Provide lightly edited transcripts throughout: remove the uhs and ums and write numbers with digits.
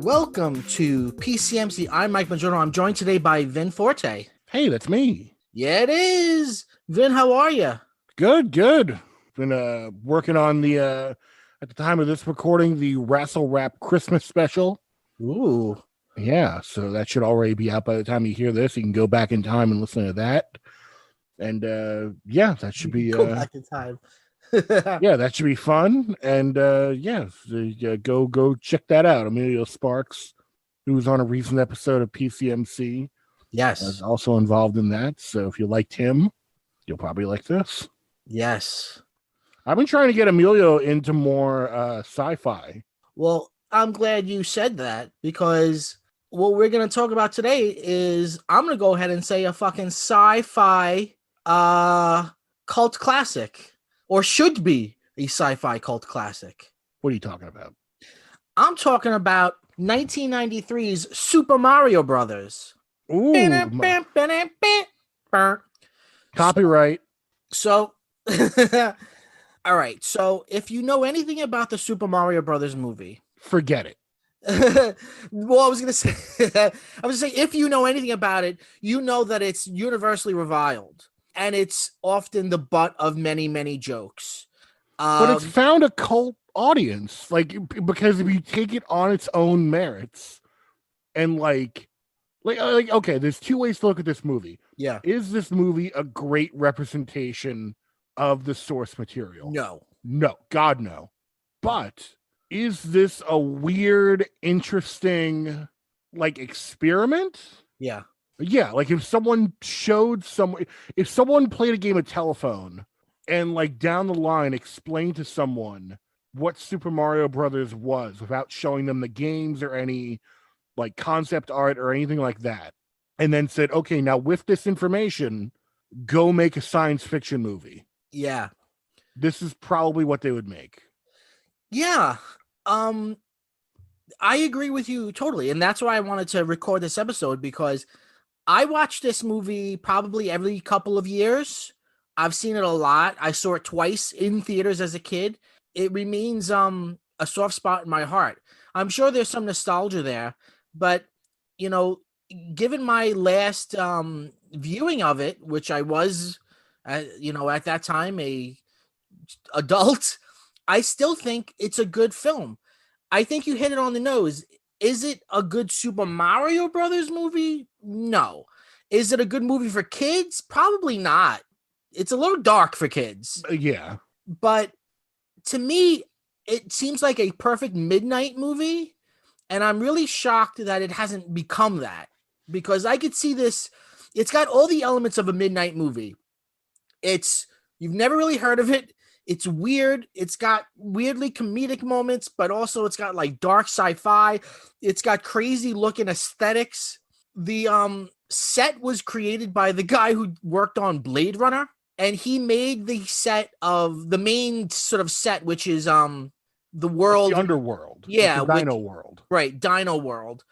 Welcome to PCMC. I'm Mike Maggiorno. I'm joined today by Vin Forte. Hey, that's me. Yeah, it is. Vin, how are you? Good. Been working on the at the time of this recording, the Wrestle Rap Christmas special. Ooh. Yeah, so that should already be out by the time you hear this. You can go back in time and listen to that. And that should be Go back in time. yeah, that should be fun. And go check that out. Emilio Sparks, who was on a recent episode of PCMC, Yes. is also involved in that. So if you liked him, you'll probably like this. Yes. I've been trying to get Emilio into more sci-fi. Well, I'm glad you said that because what we're going to talk about today is I'm going to go ahead and say a fucking sci-fi cult classic, or should be a sci-fi cult classic. What are you talking about? I'm talking about 1993's Super Mario Brothers. Ooh, copyright. So, all right. So, if you know anything about the Super Mario Brothers movie, forget it. Well, I was gonna say, if you know anything about it, you know that it's universally reviled, and it's often the butt of many, many jokes. But it's found a cult audience, because if you take it on its own merits, and like okay, there's two ways to look at this movie. Yeah. Is this movie a great representation of the source material? No, God no. But is this a weird, interesting, experiment? Yeah. Yeah, if someone if someone played a game of telephone and down the line explained to someone what Super Mario Brothers was without showing them the games or any concept art or anything like that, and then said, okay, now with this information, go make a science fiction movie. Yeah. This is probably what they would make. Yeah. I agree with you totally. And that's why I wanted to record this episode, because I watch this movie probably every couple of years. I've seen it a lot. I saw it twice in theaters as a kid. It remains a soft spot in my heart. I'm sure there's some nostalgia there, but given my last viewing of it, which I was at that time a adult, I still think it's a good film. I think you hit it on the nose. Is it a good Super Mario Brothers movie? No. Is it a good movie for kids? Probably not. It's a little dark for kids. Yeah. But to me, it seems like a perfect midnight movie. And I'm really shocked that it hasn't become that, because I could see this. It's got all the elements of a midnight movie. You've never really heard of it. It's weird. It's got weirdly comedic moments, but also it's got dark sci-fi. It's got crazy looking aesthetics. The set was created by the guy who worked on Blade Runner, and he made the set of the main sort of set, which is the world, the underworld. Yeah, Dino World. Right, Dino World.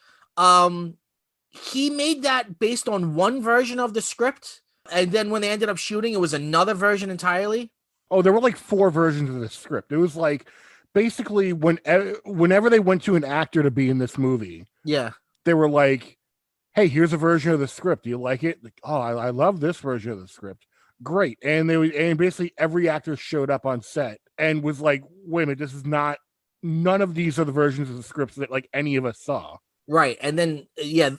He made that based on one version of the script, and then when they ended up shooting, it was another version entirely. Oh, there were 4 versions of the script. It was basically whenever they went to an actor to be in this movie, yeah, they were like, "Hey, here's a version of the script. Do you like it?" Oh, I love this version of the script. Great. And basically every actor showed up on set and was like, "Wait a minute, this is not. None of these are the versions of the scripts that any of us saw." Right. And then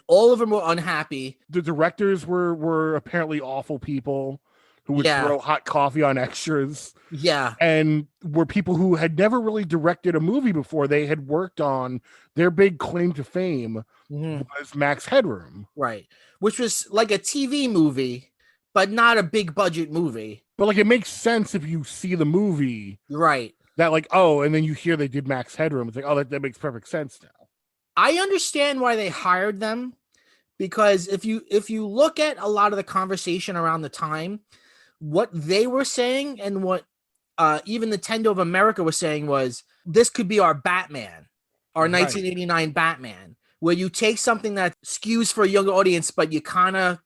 all of them were unhappy. The directors were apparently awful people who would throw hot coffee on extras. Yeah. And were people who had never really directed a movie before. They had worked on their big claim to fame was Max Headroom. Right. Which was like a TV movie, but not a big budget movie. But it makes sense if you see the movie. Right. That and then you hear they did Max Headroom. It's that makes perfect sense now. I understand why they hired them, because if you look at a lot of the conversation around the time, what they were saying and what even Nintendo of America was saying was, this could be our Batman, our 1989 Batman, where you take something that skews for a younger audience, but you kind of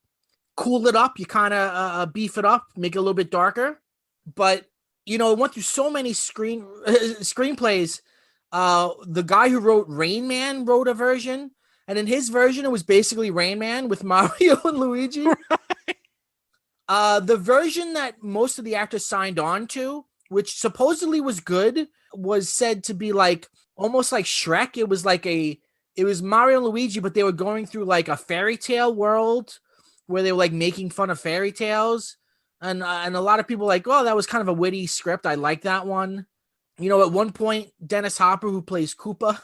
cool it up, you kind of beef it up, make it a little bit darker. But it went through so many screenplays The guy who wrote Rain Man wrote a version, and in his version, it was basically Rain Man with Mario and Luigi. The version that most of the actors signed on to, which supposedly was good, was said to be like almost like Shrek. It was Mario and Luigi, but they were going through like a fairy tale world where they were like making fun of fairy tales. And a lot of people were like, oh, that was kind of a witty script. I like that one. You know, at one point, Dennis Hopper, who plays Koopa,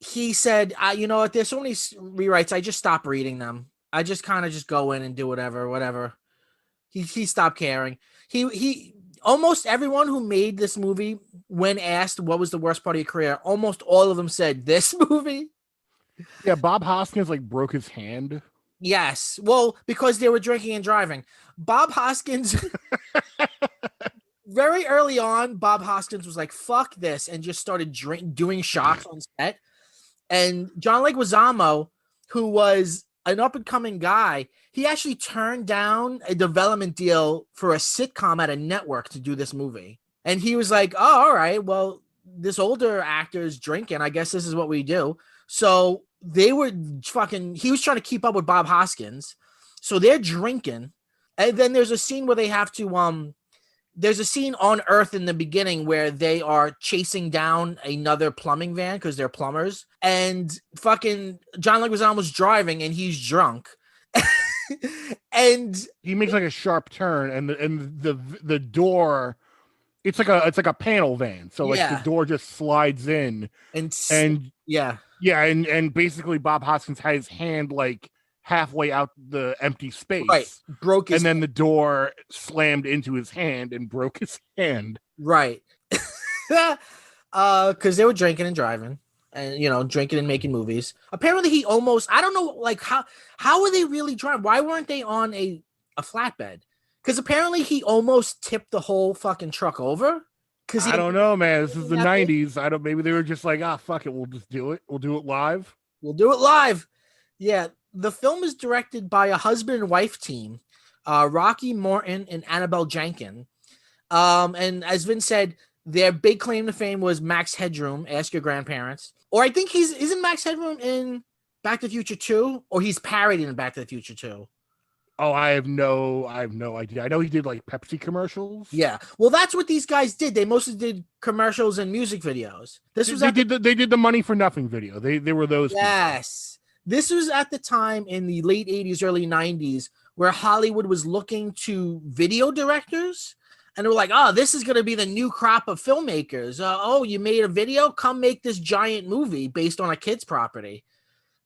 he said, you know what, there's so many rewrites, I just stop reading them. I just kind of just go in and do whatever. He stopped caring. He almost everyone who made this movie, when asked what was the worst part of your career, almost all of them said this movie. Yeah, Bob Hoskins like broke his hand. Yes. Well, because they were drinking and driving. Bob Hoskins, very early on, Bob Hoskins was like, fuck this, and just started doing shots on set. And John Leguizamo, who was an up-and-coming guy, he actually turned down a development deal for a sitcom at a network to do this movie. And he was like, oh, all right, well, this older actor's drinking. I guess this is what we do. So they were he was trying to keep up with Bob Hoskins. So they're drinking. And then there's a scene where they have to, there's a scene on Earth in the beginning where they are chasing down another plumbing van because they're plumbers. And fucking John Leguizamo's driving and he's drunk. And he makes like a sharp turn and the door, it's like a panel van. So like the door just slides in and yeah. And basically Bob Hoskins had his hand like halfway out the empty space. Right. Broke his and then the door slammed into his hand and broke his hand. Right. Because they were drinking and driving and, you know, drinking and making movies. Apparently he almost, I don't know, like how were they really driving? Why weren't they on a flatbed? Because apparently he almost tipped the whole fucking truck over. Because I don't know, man. This is the 90s. Maybe they were just like, fuck it. We'll just do it. We'll do it live. Yeah. The film is directed by a husband and wife team, Rocky Morton and Annabelle Jankin. And as Vince said, their big claim to fame was Max Headroom, Ask Your Grandparents. Or I think isn't Max Headroom in Back to the Future 2? Or he's parodied in Back to the Future 2? Oh, I have no idea. I know he did like Pepsi commercials. Yeah. Well, that's what these guys did. They mostly did commercials and music videos. They did the Money for Nothing video. They were those. Yes. People. This was at the time in the late 80s, early 90s, where Hollywood was looking to video directors. And they were like, oh, this is going to be the new crop of filmmakers. You made a video? Come make this giant movie based on a kid's property.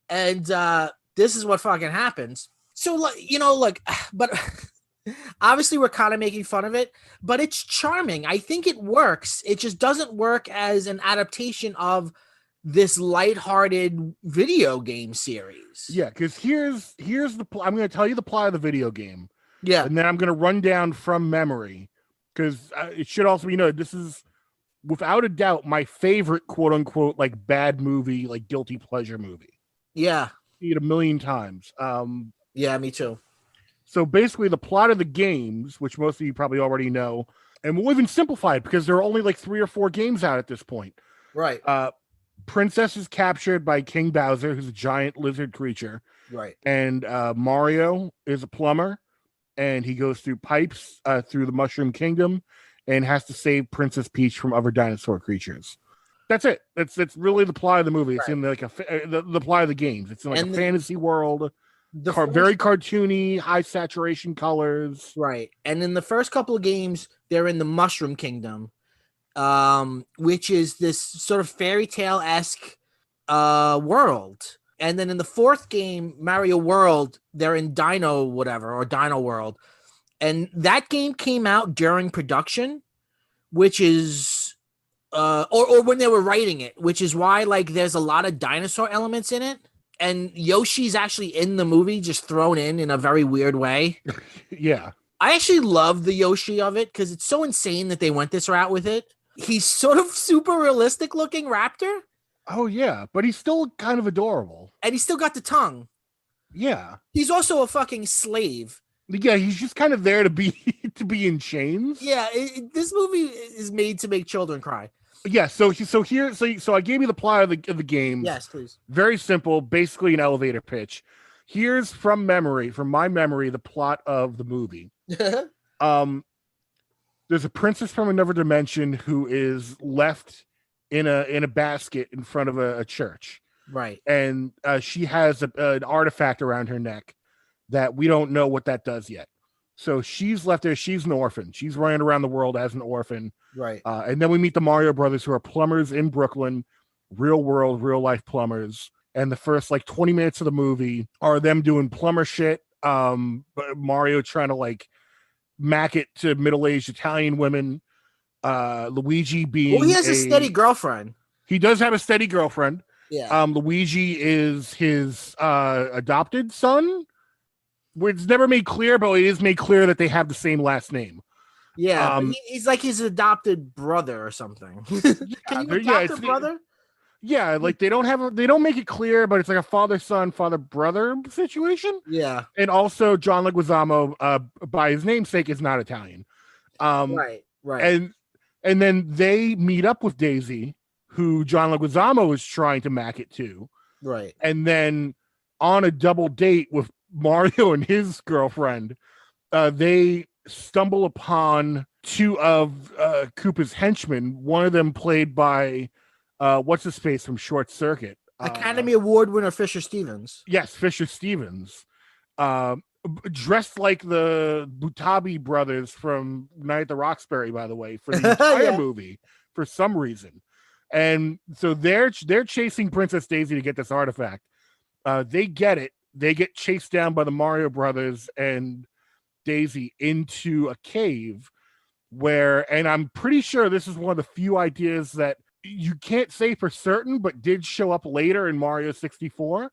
And this is what fucking happens. So, you know, look, but obviously we're kind of making fun of it, but it's charming. I think it works. It just doesn't work as an adaptation of this lighthearted video game series. Yeah, because here's the I'm going to tell you the plot of the video game. Yeah. And then I'm going to run down from memory because it should also be noted, this is without a doubt my favorite quote unquote like bad movie, like guilty pleasure movie. Yeah. See it a million times. Yeah, me too. So basically the plot of the games, which most of you probably already know, and we'll even simplify it because there are only like 3 or 4 games out at this point. Right. Princess is captured by King Bowser, who's a giant lizard creature. Right. And Mario is a plumber, and he goes through pipes through the Mushroom Kingdom and has to save Princess Peach from other dinosaur creatures. That's it. That's really the plot of the movie. It's in like the plot of the games. It's in like a fantasy world. Very cartoony, high saturation colors. Right. And in the first couple of games, they're in the Mushroom Kingdom, which is this sort of fairy tale-esque world. And then in the 4th game, Mario World, they're in Dino World. And that game came out during production, which is or when they were writing it, which is why like there's a lot of dinosaur elements in it. And Yoshi's actually in the movie, just thrown in a very weird way. Yeah. I actually love the Yoshi of it because it's so insane that they went this route with it. He's sort of super realistic looking raptor. Oh, yeah. But he's still kind of adorable. And he's still got the tongue. Yeah. He's also a fucking slave. Yeah, he's just kind of there to be in chains. Yeah, this movie is made to make children cry. Yeah, so I gave you the plot of the games. Yes, please. Very simple, basically an elevator pitch. Here's from my memory, the plot of the movie. Um, there's a princess from another dimension who is left in a basket in front of a church, Right. and she has an artifact around her neck that we don't know what that does yet. So she's left there. She's an orphan. She's running around the world as an orphan. Right. And then we meet the Mario brothers, who are plumbers in Brooklyn, real world, real life plumbers. And the first like 20 minutes of the movie are them doing plumber shit. But Mario trying to like mac it to middle-aged Italian women. Luigi being Well, he has a steady girlfriend. He does have a steady girlfriend. Yeah. Luigi is his adopted son. It's never made clear, but it is made clear that they have the same last name. Yeah, but he's like his adopted brother or something. Can you adopt a brother? Yeah, like they don't make it clear, but it's like a father-son, father-brother situation. Yeah. And also John Leguizamo, by his namesake, is not Italian. Right. And then they meet up with Daisy, who John Leguizamo is trying to mac it to. Right. And then on a double date with Mario and his girlfriend, they stumble upon two of Koopa's henchmen, one of them played by what's his face from Short Circuit, Academy Award winner Fisher Stevens. Yes, Fisher Stevens, dressed like the Butabi brothers from Night at the Roxbury, by the way, for the entire movie for some reason. And so they're chasing Princess Daisy to get this artifact. They get it. They get chased down by the Mario brothers and Daisy into a cave where, and I'm pretty sure this is one of the few ideas that you can't say for certain, but did show up later in Mario 64,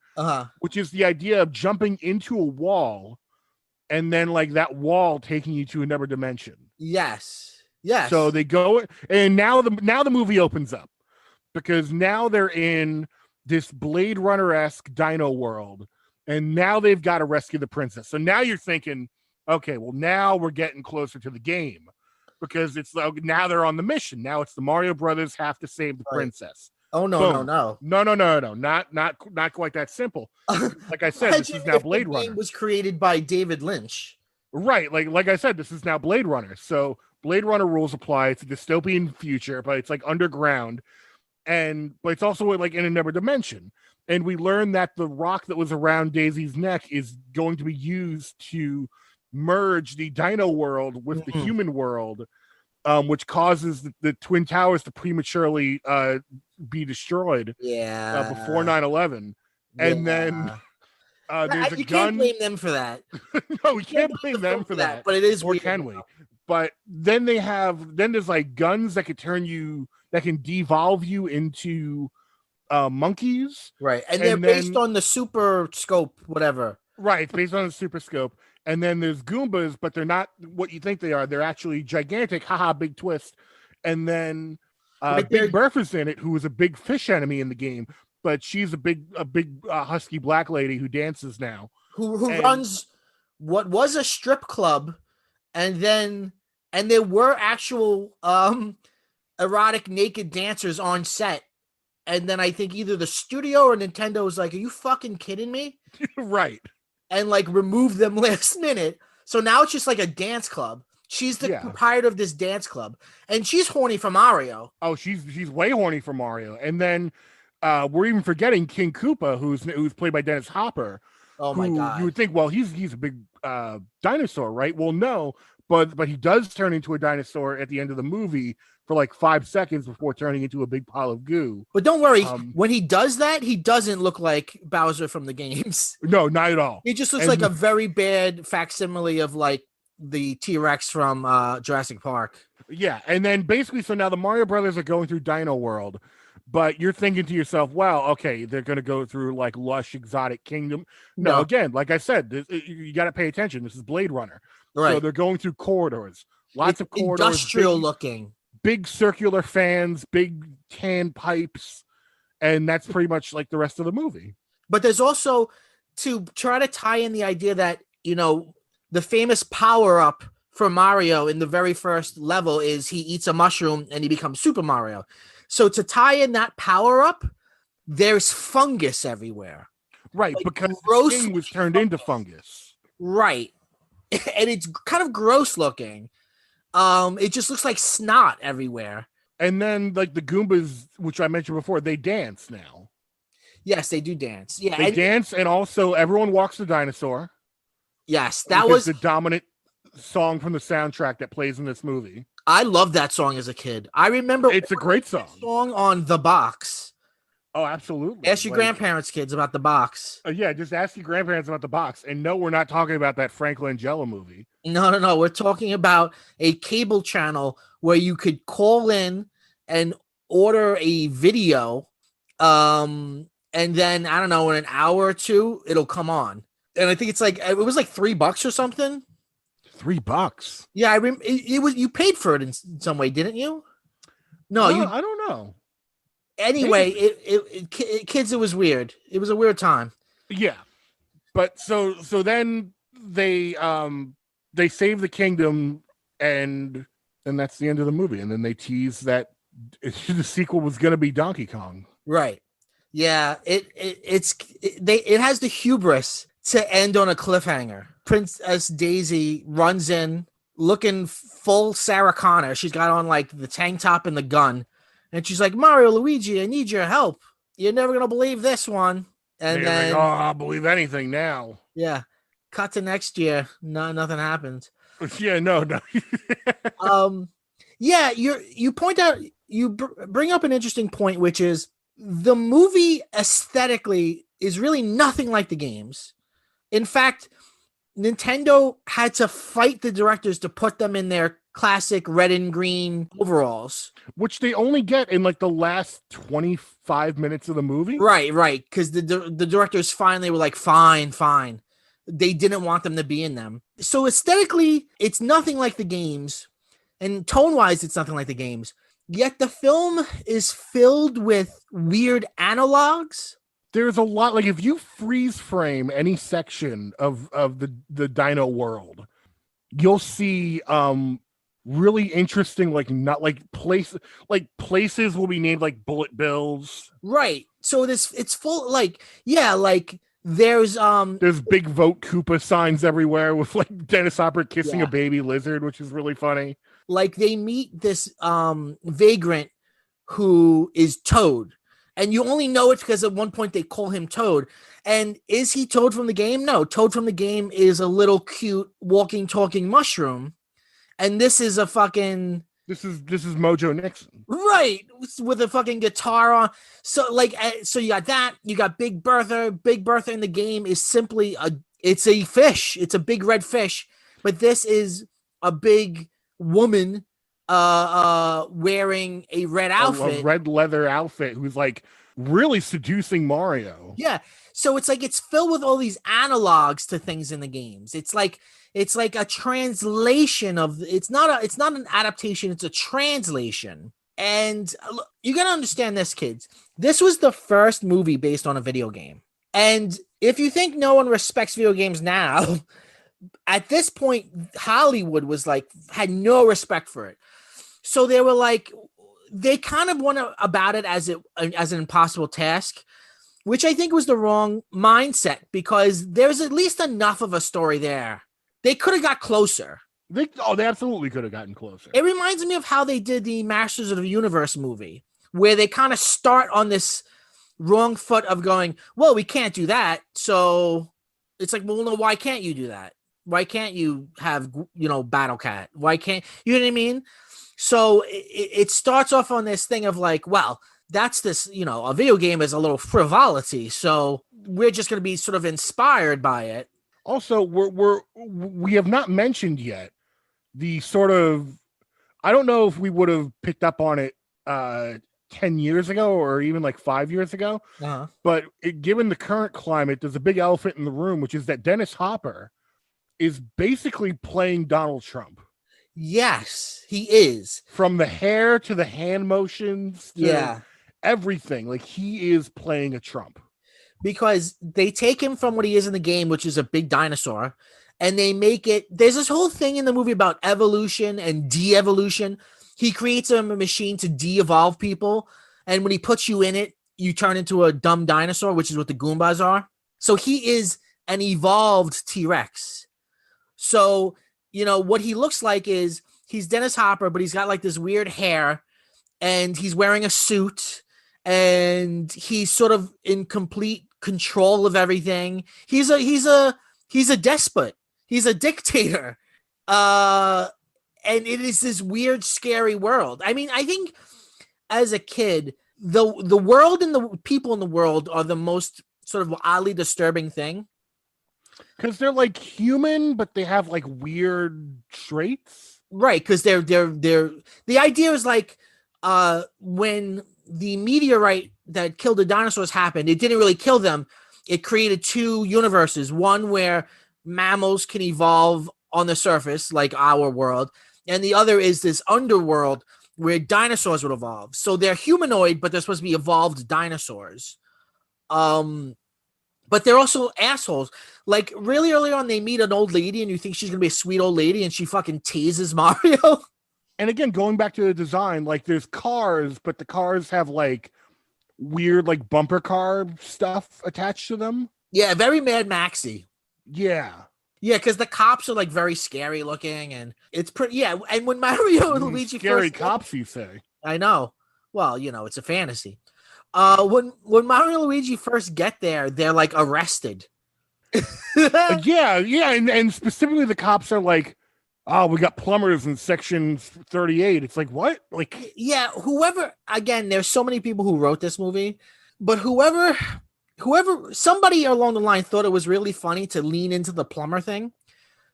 which is the idea of jumping into a wall and then like that wall taking you to another dimension. Yes. So they go, and now the movie opens up because now they're in this Blade Runner-esque dino world, and now they've got to rescue the princess. So now you're thinking, okay, well, now we're getting closer to the game because it's like now they're on the mission. Now it's the Mario brothers have to save the princess. Oh no, no, not quite that simple. Like I said, this is now Blade Runner. Game was created by David Lynch. Right, like I said, this is now Blade Runner. So Blade Runner rules apply. It's a dystopian future, but it's like underground, but it's also like in another dimension. And we learn that the rock that was around Daisy's neck is going to be used to merge the dino world with the human world, which causes the Twin Towers to prematurely be destroyed before 9/11. And then there's a you gun. Can't blame them for that. No, we can't blame them for that. But it is or can we? But then there's like guns that can devolve you into monkeys, right? And they're based on the super scope, whatever. Right, it's based on the super scope. And then there's Goombas, but they're not what you think they are. They're actually gigantic. Haha, big twist. And then Big Bertha's in it, who is a big fish enemy in the game, but she's a big husky black lady who dances now, who runs what was a strip club, and there were actual erotic naked dancers on set. And then I think either the studio or Nintendo was like, "Are you fucking kidding me?" Right. And like removed them last minute. So now it's just like a dance club. She's the proprietor of this dance club, and she's horny for Mario. Oh, she's way horny for Mario. And then we're even forgetting King Koopa, who's played by Dennis Hopper. Oh my god! You would think, well, he's a big dinosaur, right? Well, no, but he does turn into a dinosaur at the end of the movie for like 5 seconds before turning into a big pile of goo. But don't worry, when he does that, he doesn't look like Bowser from the games. No, not at all. He just looks like a very bad facsimile of like the T-Rex from Jurassic Park. Yeah, and then basically, so now the Mario brothers are going through Dino World, but you're thinking to yourself, well, okay, they're going to go through like lush, exotic kingdom. No, again, like I said, you got to pay attention. This is Blade Runner. Right. So they're going through corridors, lots of corridors. Industrial looking. Big circular fans, big tan pipes, and that's pretty much like the rest of the movie. But there's also, to try to tie in the idea that, the famous power-up for Mario in the very first level is he eats a mushroom and he becomes Super Mario. So to tie in that power up, there's fungus everywhere. Right, Like because the gross skin was turned into fungus. Right. And it's kind of gross looking. It just looks like snot everywhere. And then like the Goombas, which I mentioned before, they dance now. Yes, they do dance. Yeah, They dance, and also everyone walks the dinosaur. Yes, that which was is the dominant song from the soundtrack that plays in this movie. I loved that song as a kid. I remember It's a great song. Song on The Box. Oh, absolutely. Ask your grandparents' kids about The Box. Yeah, just ask your grandparents about The Box. And no, we're not talking about that Frank Langella movie. No. We're talking about a cable channel where you could call in and order a video. And then, I don't know, in an hour or two, it'll come on. And I think it's like, it was like $3 or something. $3? Yeah, I remember it was, you paid for it in some way, didn't you? No, I don't know. Anyway, kids, it was weird. It was a weird time. Yeah, but so then they save the kingdom, and that's the end of the movie. And then they tease that the sequel was going to be Donkey Kong. Right. Yeah. It has the hubris to end on a cliffhanger. Princess Daisy runs in looking full Sarah Connor. She's got on like the tank top and the gun. And she's like, Mario, Luigi, I need your help. You're never going to believe this one. And then, like, oh, I'll believe anything now. Yeah. Cut to next year. No, nothing happens. Yeah, no. Yeah, you point out, you bring up an interesting point, which is the movie aesthetically is really nothing like the games. In fact, Nintendo had to fight the directors to put them in their classic red and green overalls, which they only get in like the last 25 minutes of the movie. Right. Because the directors finally were like, fine. They didn't want them to be in them. So aesthetically, it's nothing like the games. And tone-wise, it's nothing like the games. Yet the film is filled with weird analogs. There's a lot, like if you freeze frame any section of the dino world, you'll see really interesting, like not like places will be named like bullet bills. Right. So it's full like there's big Vote Koopa signs everywhere with like Dennis Hopper kissing a baby lizard, which is really funny. Like they meet this vagrant who is Toad. And you only know it because at one point they call him Toad. And is he Toad from the game? No, Toad from the game is a little cute walking, talking mushroom. And this is a fucking... This is Mojo Nixon. Right, with a fucking guitar on. So you got that. You got Big Bertha. Big Bertha in the game is simply it's a fish. It's a big red fish. But this is a big woman wearing a red outfit, a red leather outfit, who's like really seducing Mario. Yeah, so it's like it's filled with all these analogs to things in the games. It's like a translation of. It's not an adaptation. It's a translation. And you gotta understand this, kids. This was the first movie based on a video game. And if you think no one respects video games now, at this point, Hollywood was like had no respect for it. So they were like, they kind of went about it as an impossible task, which I think was the wrong mindset because there's at least enough of a story there. They could have got closer. They absolutely could have gotten closer. It reminds me of how they did the Masters of the Universe movie, where they kind of start on this wrong foot of going, well, we can't do that. So it's like, well, no, why can't you do that? Why can't you have, Battle Cat? Why can't, you know what I mean? So it starts off on this thing of like, well, that's this, a video game is a little frivolity. So we're just going to be sort of inspired by it. Also, we have not mentioned yet the sort of, I don't know if we would have picked up on it 10 years ago or even like 5 years ago, but given the current climate, there's a big elephant in the room, which is that Dennis Hopper is basically playing Donald Trump. Yes, he is. From the hair to the hand motions to everything. Like he is playing a Trump. Because they take him from what he is in the game, which is a big dinosaur, and they make it. There's this whole thing in the movie about evolution and de-evolution. He creates a machine to de-evolve people, and when he puts you in it, you turn into a dumb dinosaur, which is what the Goombas are. So he is an evolved T-Rex. So, what he looks like is he's Dennis Hopper, but he's got like this weird hair, and he's wearing a suit, and he's sort of in complete control of everything. He's a despot. He's a dictator. And it is this weird, scary world. I mean, I think as a kid, the world and the people in the world are the most sort of oddly disturbing thing. Because they're like human, but they have like weird traits. Right, because they're the idea is like when the meteorite that killed the dinosaurs happened, it didn't really kill them. It created two universes, one where mammals can evolve on the surface, like our world, and the other is this underworld where dinosaurs would evolve. So they're humanoid, but they're supposed to be evolved dinosaurs. But they're also assholes. Like really early on, they meet an old lady, and you think she's gonna be a sweet old lady, and she fucking teases Mario. And again, going back to the design, like there's cars, but the cars have like weird like bumper car stuff attached to them. Yeah, very Mad Maxy. Yeah. Yeah, because the cops are like very scary looking, and it's pretty. Yeah, and when Mario and Luigi scary first cops, you say? I know. Well, it's a fantasy. When Mario and Luigi first get there, they're like arrested. Yeah, and specifically the cops are like, "Oh, we got plumbers in section 38." It's like, what? Like, yeah, again, there's so many people who wrote this movie, but whoever somebody along the line thought it was really funny to lean into the plumber thing.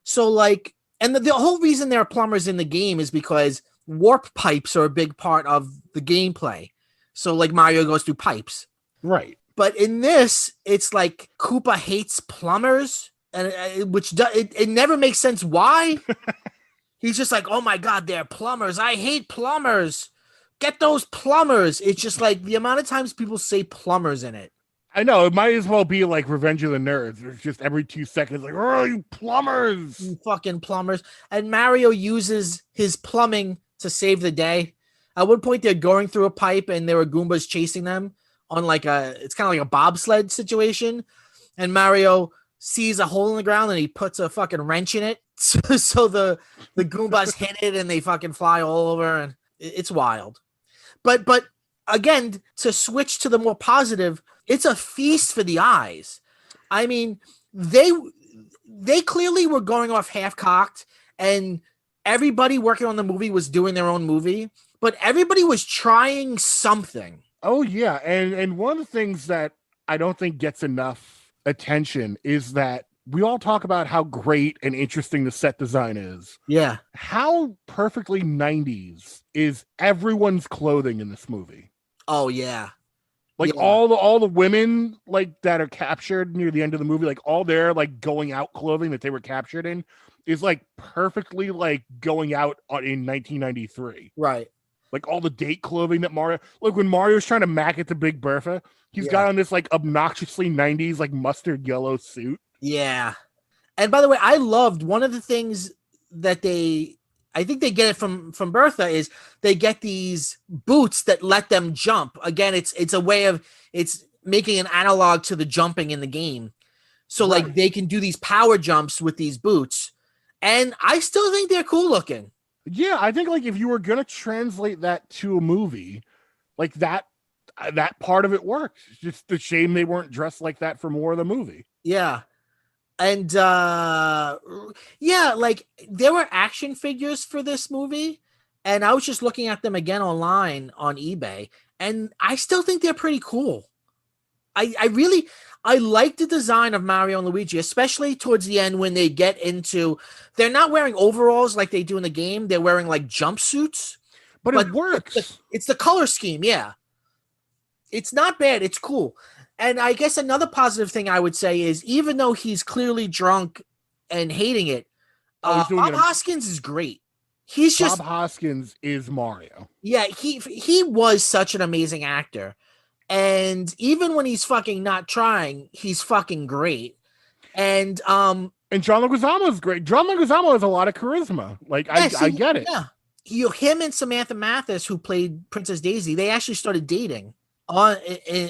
So like, and the whole reason there are plumbers in the game is because warp pipes are a big part of the gameplay. So like Mario goes through pipes. right. But in this, it's like Koopa hates plumbers, and it never makes sense why. He's just like, oh my God, they're plumbers. I hate plumbers. Get those plumbers. It's just like the amount of times people say plumbers in it. I know, it might as well be like Revenge of the Nerds. It's just every 2 seconds, like, oh, you plumbers. You fucking plumbers. And Mario uses his plumbing to save the day. At one point, they're going through a pipe, and there were Goombas chasing them on it's kind of like a bobsled situation. And Mario sees a hole in the ground, and he puts a fucking wrench in it. So the Goombas hit it, and they fucking fly all over, and it's wild. But again, to switch to the more positive, it's a feast for the eyes. I mean, they clearly were going off half-cocked, and everybody working on the movie was doing their own movie, but everybody was trying something. Oh, yeah. And one of the things that I don't think gets enough attention is that we all talk about how great and interesting the set design is. Yeah. How perfectly 90s is everyone's clothing in this movie? Oh, yeah. Like Yeah. all the women like that are captured near the end of the movie, like all their like going out clothing that they were captured in is like perfectly like going out in 1993. Right. Like all the date clothing that Mario, like when Mario's trying to mack it to Big Bertha, he's got on this like obnoxiously 90s like mustard yellow suit. Yeah. And by the way, I loved one of the things that I think they get it from Bertha is they get these boots that let them jump. Again, it's a way of it's making an analog to the jumping in the game. So Right. like they can do these power jumps with these boots. And I still think they're cool looking. Yeah, I think like if you were gonna translate that to a movie, like that part of it worked. It's just a shame they weren't dressed like that for more of the movie. Yeah. And like there were action figures for this movie, and I was just looking at them again online on eBay, and I still think they're pretty cool. I like the design of Mario and Luigi, especially towards the end when they get into they're not wearing overalls like they do in the game, they're wearing like jumpsuits. But it works. It's the color scheme, yeah. It's not bad, it's cool. And I guess another positive thing I would say is even though he's clearly drunk and hating it, Bob Hoskins is great. He's just Bob Hoskins is Mario. Yeah, he was such an amazing actor. And even when he's fucking not trying, he's fucking great. And And John Leguizamo is great. John Leguizamo has a lot of charisma. Like I get it. Yeah, him and Samantha Mathis, who played Princess Daisy, they actually started dating on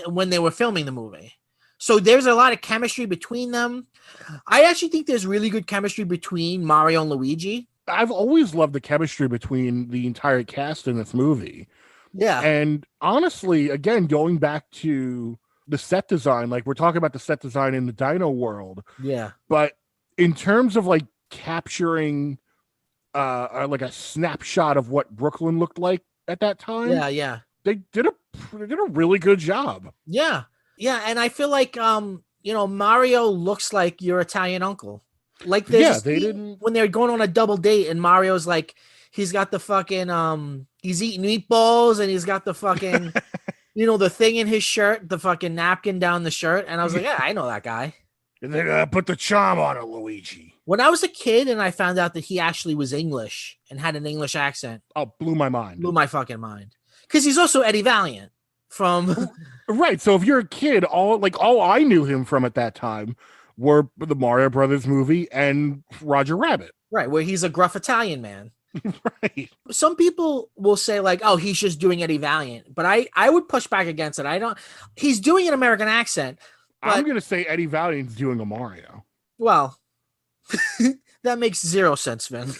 when they were filming the movie. So there's a lot of chemistry between them. I actually think there's really good chemistry between Mario and Luigi. I've always loved the chemistry between the entire cast in this movie. Yeah. And honestly, again, going back to the set design, like we're talking about the set design in the Dino world. Yeah. But in terms of like capturing like a snapshot of what Brooklyn looked like at that time. Yeah. They did a really good job. Yeah. Yeah. And I feel like Mario looks like your Italian uncle. Like they didn't when they're going on a double date and Mario's like he's got the fucking he's eating meatballs and he's got the fucking the thing in his shirt, the fucking napkin down the shirt. And I was like, yeah, I know that guy. And they gotta put the charm on it, Luigi. When I was a kid and I found out that he actually was English and had an English accent. Oh, blew my mind. Blew my fucking mind. Because he's also Eddie Valiant from right. So if you're a kid, all I knew him from at that time were the Mario Brothers movie and Roger Rabbit. Right, where he's a gruff Italian man. Right. Some people will say like, oh, he's just doing Eddie Valiant. But I would push back against it. He's doing an American accent. But, I'm going to say Eddie Valiant's doing a Mario. Well, that makes zero sense, Vin.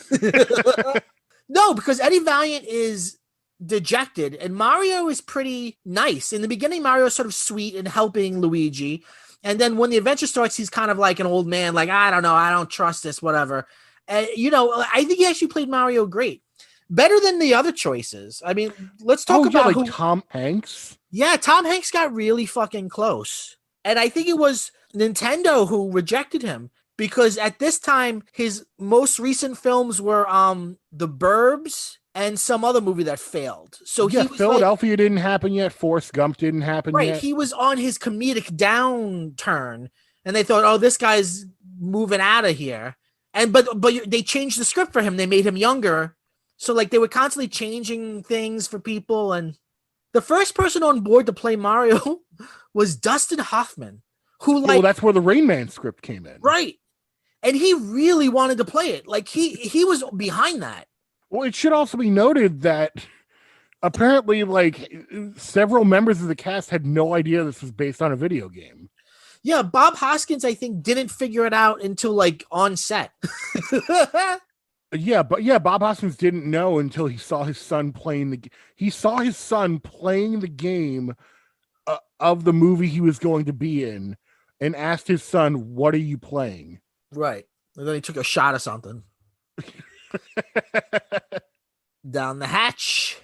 No, because Eddie Valiant is dejected and Mario is pretty nice. In the beginning, Mario is sort of sweet and helping Luigi. And then when the adventure starts, he's kind of like an old man, like, I don't know, I don't trust this, whatever. I think he actually played Mario great. Better than the other choices. I mean, let's talk about Tom Hanks. Yeah, Tom Hanks got really fucking close. And I think it was Nintendo who rejected him because at this time, his most recent films were The Burbs and some other movie that failed. So yeah, Philadelphia didn't happen yet. Forrest Gump didn't happen yet. Right, he was on his comedic downturn, and they thought, oh, this guy's moving out of here. And but they changed the script for him. They made him younger. So like they were constantly changing things for people. And the first person on board to play Mario was Dustin Hoffman, who that's where the Rain Man script came in. Right. And he really wanted to play it. Like he was behind that. Well, it should also be noted that apparently like several members of the cast had no idea this was based on a video game. Yeah, Bob Hoskins, I think, didn't figure it out until like on set. Bob Hoskins didn't know until he saw his son playing the game of the movie he was going to be in, and asked his son, "What are you playing?" Right, and then he took a shot of something down the hatch.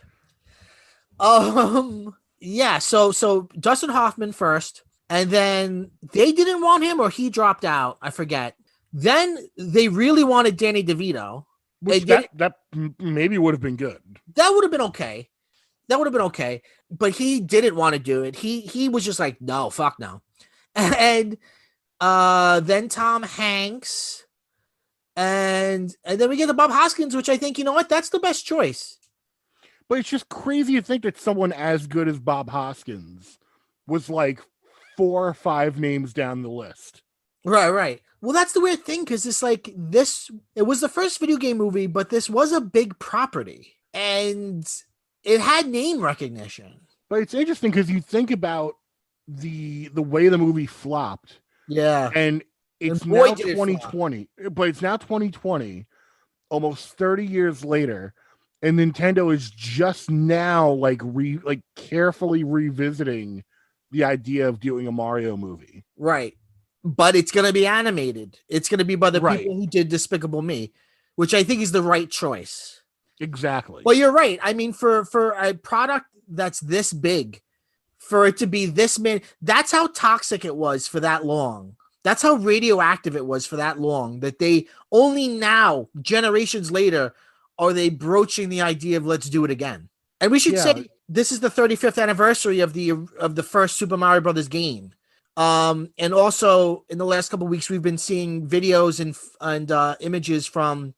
Yeah. So Dustin Hoffman first. And then they didn't want him or he dropped out. I forget. Then they really wanted Danny DeVito. Which that maybe would have been good. That would have been okay. But he didn't want to do it. He was just like, no, fuck no. And then Tom Hanks. And then we get the Bob Hoskins, which I think, you know what? That's the best choice. But it's just crazy to think that someone as good as Bob Hoskins was like 4 or 5 names down the list. Right. Well, that's the weird thing because it's like it was the first video game movie, but this was a big property and it had name recognition. But it's interesting because you think about the way the movie flopped. Yeah. And it's now 2020, but it's now 2020, almost 30 years later. And Nintendo is just now like carefully revisiting the idea of doing a Mario movie. Right. But it's going to be animated. It's going to be by the people who did Despicable Me, which I think is the right choice. Exactly. Well, you're right. I mean, for a product that's this big, for it to be this many, that's how toxic it was for that long. That's how radioactive it was for that long, that they only now, generations later, are they broaching the idea of let's do it again. And we should say this is the 35th anniversary of the first Super Mario Brothers game. And also in the last couple of weeks, we've been seeing videos and images from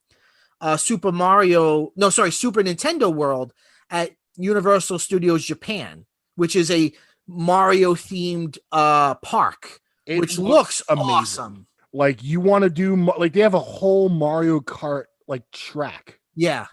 Super Nintendo World at Universal Studios Japan, which is a Mario themed park, which looks amazing. Awesome. Like you want to do like they have a whole Mario Kart like track Yeah.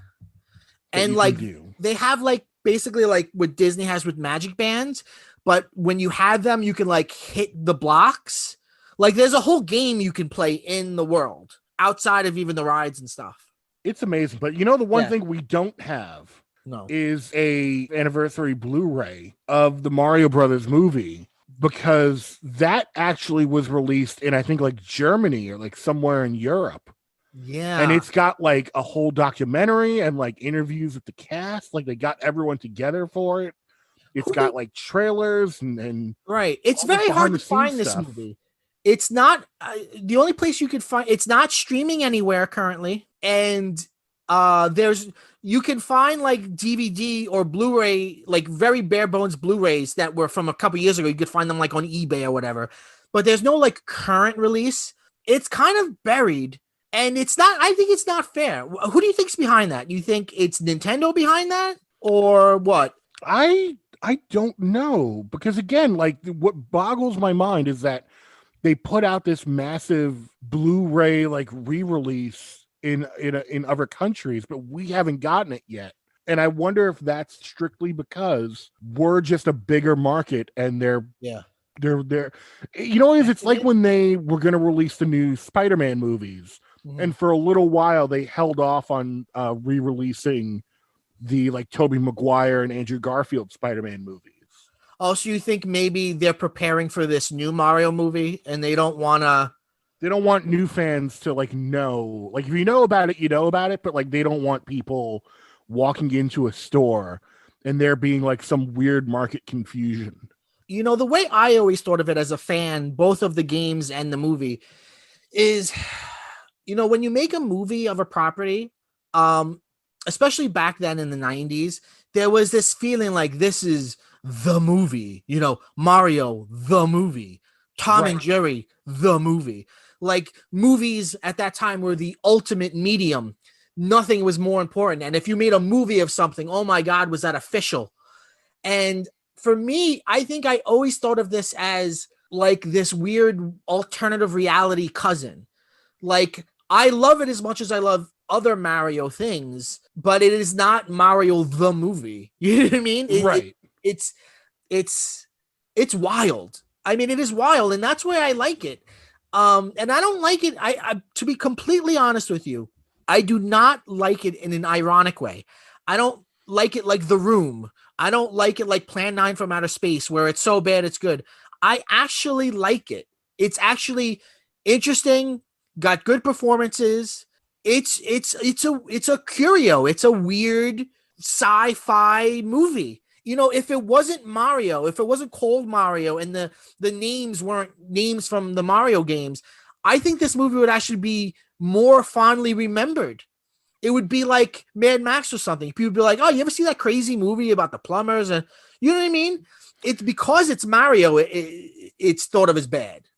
that And you like can do. they have like basically like what Disney has with Magic Bands, but when you have them, you can like hit the blocks. Like there's a whole game you can play in the world outside of even the rides and stuff. It's amazing. But you know the one Yeah. thing we don't have No. is a anniversary Blu-ray of the Mario Brothers movie, because that actually was released in I think like Germany or like somewhere in Europe. Yeah. And it's got like a whole documentary and like interviews with the cast. Like they got everyone together for it. It's got like trailers and right. It's all this very hard to behind-the-scenes find this stuff. movie. It's not the only place you could find. It's not streaming anywhere currently, and there's you can find like DVD or Blu-ray, like very bare bones Blu-rays that were from a couple years ago. You could find them like on eBay or whatever, but there's no like current release. It's kind of buried, and it's not. I think it's not fair. Who do you think's behind that? You think it's Nintendo behind that, or what? I don't know, because again, like what boggles my mind is that they put out this massive Blu-ray like re-release in other countries, but we haven't gotten it yet. And I wonder if that's strictly because we're just a bigger market and they're you know, it's like when they were going to release the new Spider-Man movies, and for a little while they held off on re-releasing the like Tobey Maguire and Andrew Garfield Spider-Man movies. Oh, so you think maybe they're preparing for this new Mario movie and they don't want new fans to like know, like if you know about it, you know about it, but like they don't want people walking into a store and there being like some weird market confusion. You know, the way I always thought of it as a fan, both of the games and the movie, is, you know, when you make a movie of a property, especially back then in the 90s, there was this feeling like this is the movie, you know, Mario, the movie, Tom and Jerry, the movie. Like movies at that time were the ultimate medium. Nothing was more important. And if you made a movie of something, oh my God, was that official? And for me, I think I always thought of this as like this weird alternative reality cousin. Like I love it as much as I love other Mario things, but it is not Mario the movie. You know what I mean? It's wild. I mean, it is wild, and that's why I like it. And I don't like it. I to be completely honest with you, I do not like it in an ironic way. I don't like it like The Room. I don't like it like Plan 9 from Outer Space, where it's so bad it's good. I actually like it. It's actually interesting, got good performances. It's a curio. It's a weird sci-fi movie. You know, if it wasn't Mario, if it wasn't called Mario and the names weren't names from the Mario games, I think this movie would actually be more fondly remembered. It would be like Mad Max or something. People would be like, oh, you ever see that crazy movie about the plumbers? And you know what I mean? It's because it's Mario, it's thought of as bad.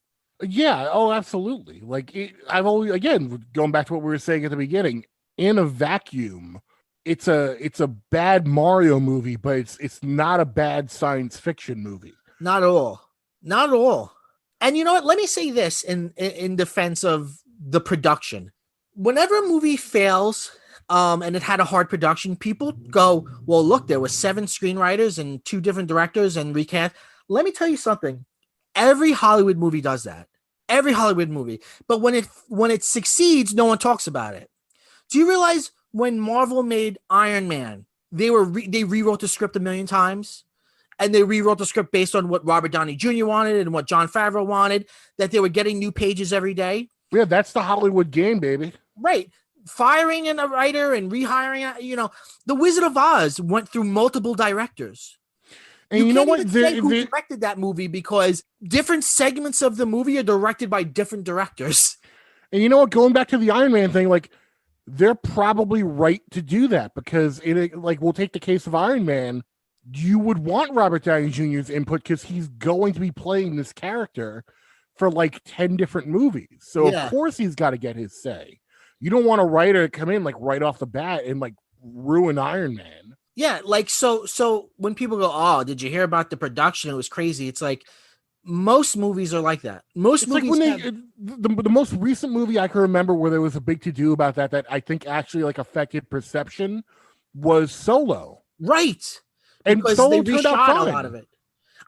Yeah. Oh, absolutely. Like I've always, again, going back to what we were saying at the beginning, in a vacuum, it's a bad Mario movie, but it's not a bad science fiction movie. Not at all. Not at all. And you know what? Let me say this in defense of the production. Whenever a movie fails, and it had a hard production, people go, well, look, there was 7 screenwriters and 2 different directors and recast. Let me tell you something. Every Hollywood movie does that. Every Hollywood movie. But when it succeeds, no one talks about it. Do you realize when Marvel made Iron Man, they rewrote the script 1,000,000 times, and they rewrote the script based on what Robert Downey Jr. wanted and what Jon Favreau wanted, that they were getting new pages every day? Yeah, that's the Hollywood game, baby. Right. Firing a writer and rehiring, you know, The Wizard of Oz went through multiple directors. And you know what? Who directed that movie, because different segments of the movie are directed by different directors. And you know what? Going back to the Iron Man thing, like they're probably right to do that, because like we'll take the case of Iron Man. You would want Robert Downey Jr.'s input because he's going to be playing this character for like 10 different movies. So of course he's got to get his say. You don't want a writer to come in like right off the bat and like ruin Iron Man. Yeah, like so when people go, oh, did you hear about the production? It was crazy. It's like, most movies are like that. Most It's like movies when have, the most recent movie I can remember where there was a big to do about that I think actually like affected perception was Solo, right, and because they Solo turned out reshot a lot fine. of it.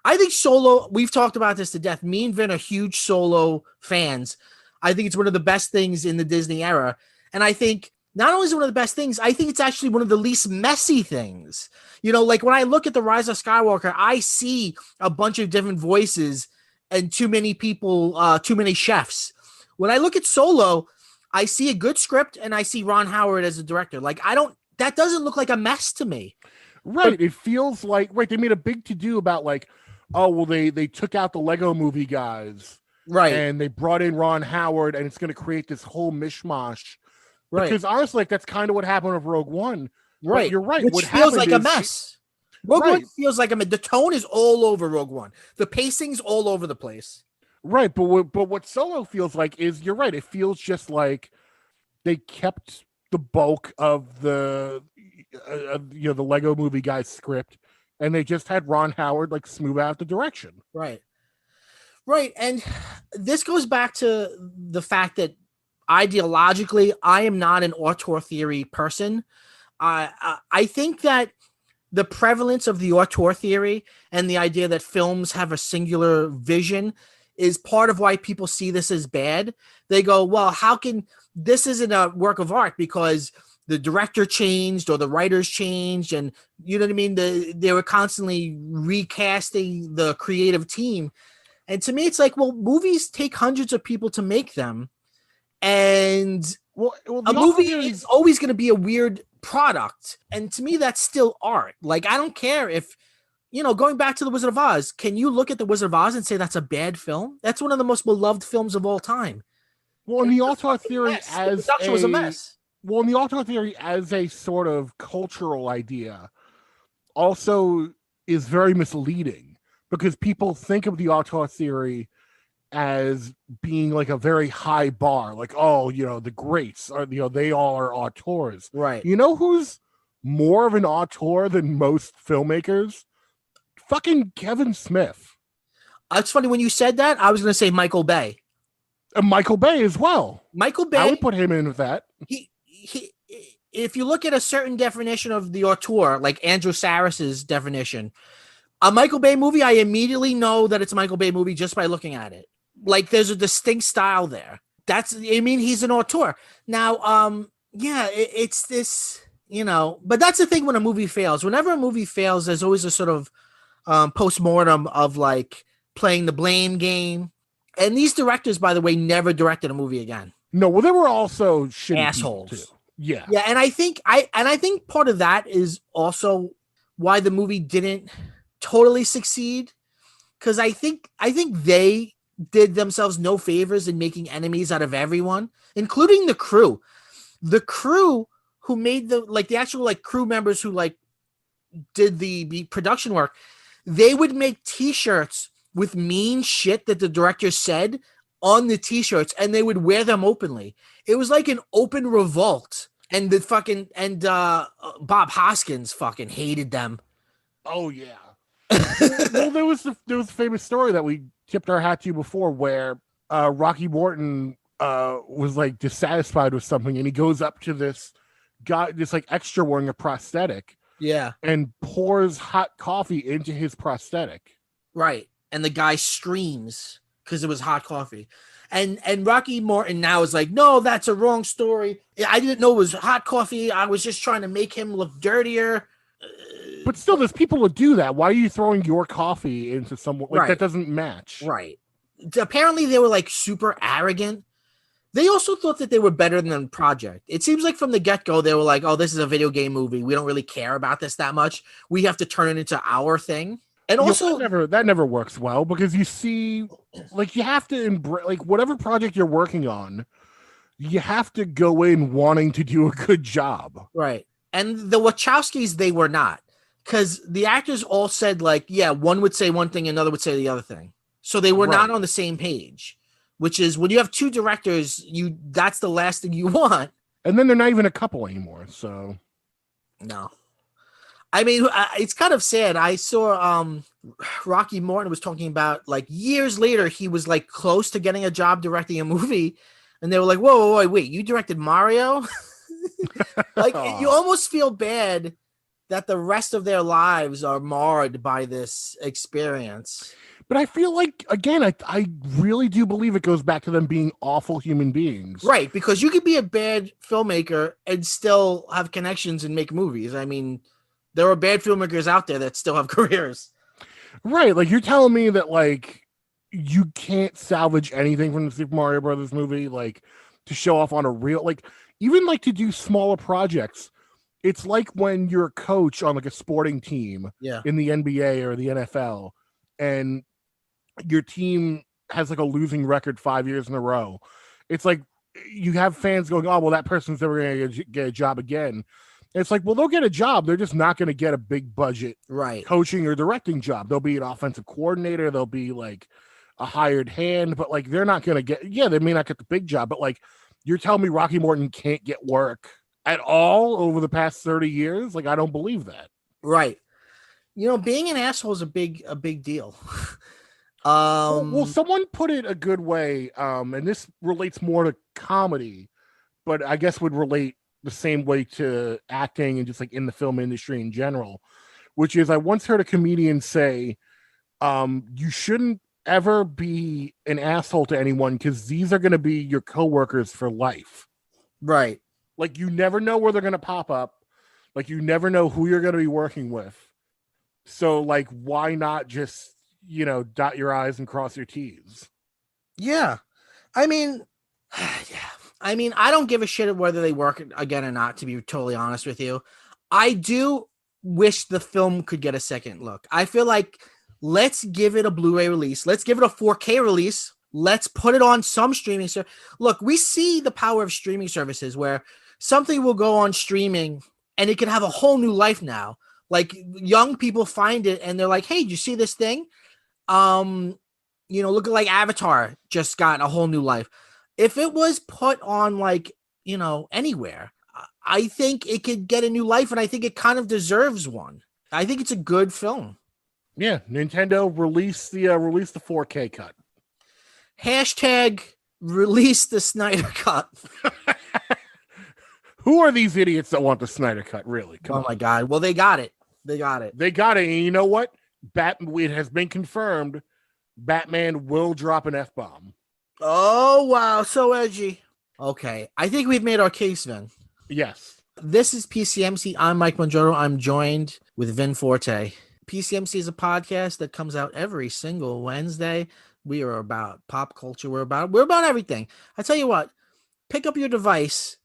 I think Solo, we've talked about this to death. Me and Vin are huge Solo fans. I think it's one of the best things in the Disney era. And I think not only is it one of the best things, I think it's actually one of the least messy things. You know, like when I look at The Rise of Skywalker, I see a bunch of different voices and too many people, too many chefs. When I look at Solo, I see a good script and I see Ron Howard as a director. Like, that doesn't look like a mess to me. Right. It feels like they made a big to do about like, oh well, they took out the Lego movie guys, Right. and they brought in Ron Howard, and it's going to create this whole mishmash. Right. Because honestly, like that's kind of what happened with Rogue One. Right. But you're right. Which what feels like a is, mess. Rogue right. One feels like a mess. The tone is all over Rogue One. The pacing's all over the place. Right. But what Solo feels like is, you're right. It feels just like they kept the bulk of the the Lego movie guy's script, and they just had Ron Howard like smooth out the direction. Right. And this goes back to the fact that ideologically, I am not an auteur theory person. I think that the prevalence of the auteur theory and the idea that films have a singular vision is part of why people see this as bad. They go, well, how can this isn't a work of art because the director changed or the writers changed, and you know what I mean? They were constantly recasting the creative team. And to me, it's like, well, movies take hundreds of people to make them. And a movie is always going to be a weird product. And to me, that's still art. Like, I don't care if, going back to The Wizard of Oz, can you look at The Wizard of Oz and say that's a bad film? That's one of the most beloved films of all time. Well, in the auteur theory as the production was a mess. Well, in the auteur theory as a sort of cultural idea also is very misleading, because people think of the auteur theory as being like a very high bar, like, oh, the greats are, they all are auteurs. Right. You know who's more of an auteur than most filmmakers? Fucking Kevin Smith. It's funny when you said that, I was going to say Michael Bay. Michael Bay as well. Michael Bay. I would put him in with that. He if you look at a certain definition of the auteur, like Andrew Sarris's definition, a Michael Bay movie, I immediately know that it's a Michael Bay movie just by looking at it. Like, there's a distinct style there. He's an auteur. Now, it's this, but that's the thing when a movie fails. Whenever a movie fails, there's always a sort of post-mortem of like playing the blame game. And these directors, by the way, never directed a movie again. No, well, they were also shitty assholes too. Yeah. And I think part of that is also why the movie didn't totally succeed, because I think they did themselves no favors in making enemies out of everyone, including the crew. The crew who made the actual crew members who did the production work, they would make t-shirts with mean shit that the director said on the t-shirts, and they would wear them openly. It was like an open revolt, and Bob Hoskins fucking hated them. Oh yeah. Well, there was a famous story that we tipped our hat to before, where Rocky Morton was dissatisfied with something, and he goes up to this guy, this extra wearing a prosthetic, and pours hot coffee into his prosthetic. Right, and the guy screams because it was hot coffee, and Rocky Morton now is like, no, that's a wrong story. I didn't know it was hot coffee. I was just trying to make him look dirtier. But still, there's people who do that. Why are you throwing your coffee into someone? That doesn't match. Right. Apparently, they were super arrogant. They also thought that they were better than the project. It seems like from the get-go, they were like, oh, this is a video game movie. We don't really care about this that much. We have to turn it into our thing. And also, that never works well, because you see, you have to embrace, whatever project you're working on, you have to go in wanting to do a good job. Right. And the Wachowskis, they were not. Because the actors all said, one would say one thing, another would say the other thing. So they were not on the same page, which is when you have two directors, that's the last thing you want. And then they're not even a couple anymore, so. No. I mean, it's kind of sad. I saw Rocky Morton was talking about like years later he was like close to getting a job directing a movie, and they were like, "Whoa, wait, you directed Mario?" Like you almost feel bad that the rest of their lives are marred by this experience. But I feel like, again, I really do believe it goes back to them being awful human beings. Right, because you could be a bad filmmaker and still have connections and make movies. I mean, there are bad filmmakers out there that still have careers. Right. Like, you're telling me that, like, you can't salvage anything from the Super Mario Brothers movie, like, to show off on a real, like, even, like, to do smaller projects. It's like when you're a coach on, like, a sporting team in the NBA or the NFL, and your team has like a losing record 5 years in a row. It's like you have fans going, "Oh, well, that person's never going to get a job again." And it's like, well, they'll get a job. They're just not going to get a big budget coaching or directing job. They'll be an offensive coordinator. They'll be like a hired hand, but like they're not going to get. Yeah, they may not get the big job, but like you're telling me Rocky Morton can't get work at all over the past 30 years? Like I don't believe that. Right. You know, being an asshole is a big deal. Well, someone put it a good way, and this relates more to comedy, but I guess would relate the same way to acting and just like in the film industry in general, which is I once heard a comedian say, you shouldn't ever be an asshole to anyone because these are going to be your coworkers for life. Right. Like you never know where they're going to pop up. Like you never know who you're going to be working with. So like, why not just, you know, dot your I's and cross your T's. Yeah. I mean, I don't give a shit whether they work again or not, to be totally honest with you. I do wish the film could get a second look. I feel like let's give it a Blu-ray release. Let's give it a 4K release. Let's put it on some streaming service. Look, we see the power of streaming services where something will go on streaming and it can have a whole new life now. Like young people find it and they're like, "Hey, did you see this thing?" You know, look at like Avatar just got a whole new life. If it was put on like, you know, anywhere, I think it could get a new life and I think it kind of deserves one. I think it's a good film. Yeah, Nintendo release the 4K cut. Hashtag release the Snyder Cut. Who are these idiots that want the Snyder Cut, really? Come on. My God. Well, they got it. They got it. And you know what? It has been confirmed Batman will drop an F-bomb. Oh, wow. So edgy. Okay. I think we've made our case, Vin. Yes. This is PCMC. I'm Mike Monjoto. I'm joined with Vin Forte. PCMC is a podcast that comes out every single Wednesday. We are about pop culture. We're about everything. I tell you what, pick up your device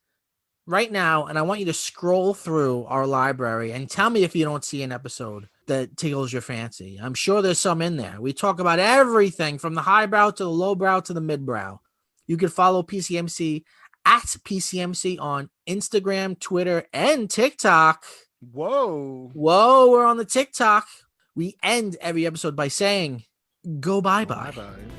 right now, and I want you to scroll through our library and tell me if you don't see an episode that tickles your fancy. I'm sure there's some in there. We talk about everything from the highbrow to the lowbrow to the midbrow. You can follow PCMC at PCMC on Instagram, Twitter, and TikTok. Whoa, we're on the TikTok. We end every episode by saying, go bye-bye. Bye-bye.